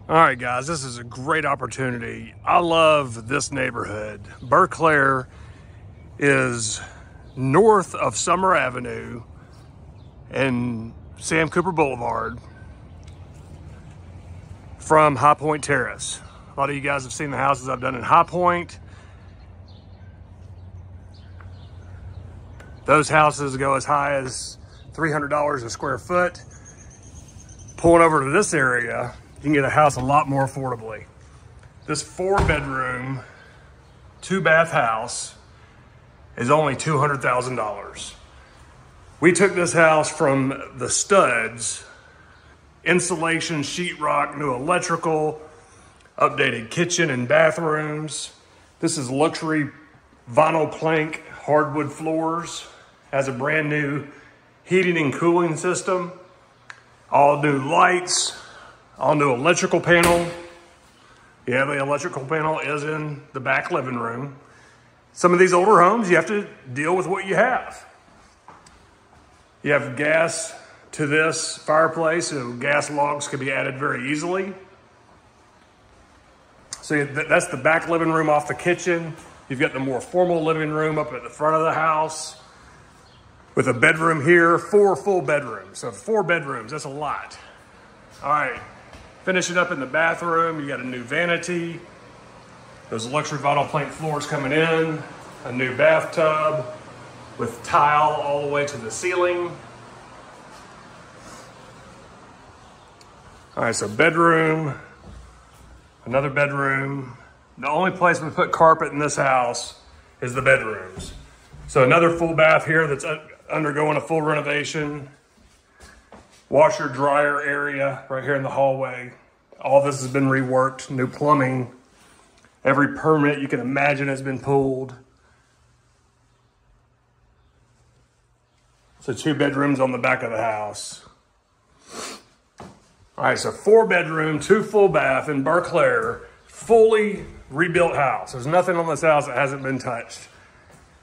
All right, guys, this is a great opportunity. I love this neighborhood. Berkeley is north of Summer Avenue and Sam Cooper Boulevard from High Point Terrace. A lot of you guys have seen the houses I've done in High Point. Those houses go as high as $300 a square foot. Pulling over to this area, you can get a house a lot more affordably. This 4-bedroom, 2-bath house is only $200,000. We took this house from the studs, insulation, sheetrock, new electrical, updated kitchen and bathrooms. This is luxury vinyl plank hardwood floors, has a brand new heating and cooling system, all new lights, all new electrical panel. Yeah, the electrical panel is in the back living room. Some of these older homes, you have to deal with what you have. You have gas to this fireplace, so gas logs can be added very easily. So that's the back living room off the kitchen. You've got the more formal living room up at the front of the house with a bedroom here, 4 full bedrooms. So 4 bedrooms, that's a lot. All right, finishing up in the bathroom, you got a new vanity, those luxury vinyl plank floors coming in, a new bathtub with tile all the way to the ceiling. All right, so bedroom, another bedroom. The only place we put carpet in this house is the bedrooms. So another full bath here that's undergoing a full renovation. Washer dryer area right here in the hallway. All this has been reworked, new plumbing. Every permit you can imagine has been pulled. So 2 bedrooms on the back of the house. All right, so 4-bedroom, 2 full bath in Berkeley, fully rebuilt house. There's nothing on this house that hasn't been touched.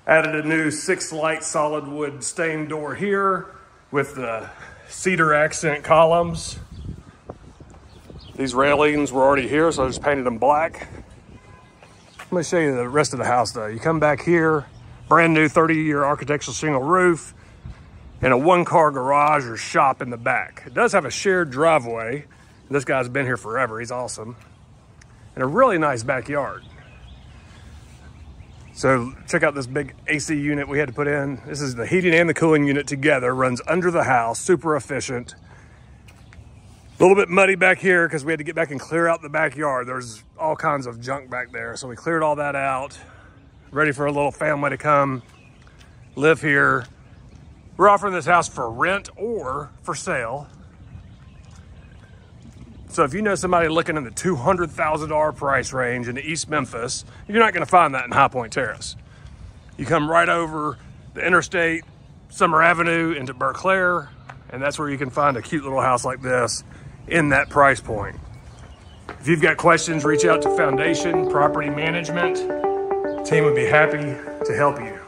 Added a new 6-light solid wood stained door here with the cedar accent columns. These railings were already here, so I just painted them black. Let me show you the rest of the house though. You come back here, brand new 30-year architectural shingle roof, and a 1-car garage or shop in the back. It does have a shared driveway. This guy's been here forever, he's awesome. And a really nice backyard. So check out this big AC unit we had to put in. This is the heating and the cooling unit together, runs under the house, super efficient. A little bit muddy back here because we had to get back and clear out the backyard. There's all kinds of junk back there. So we cleared all that out, ready for a little family to come live here. We're offering this house for rent or for sale. So if you know somebody looking in the $200,000 price range in East Memphis, you're not gonna find that in High Point Terrace. You come right over the interstate, Summer Avenue into Berkeley, and that's where you can find a cute little house like this in that price point. If you've got questions, reach out to Foundation Property Management. The team would be happy to help you.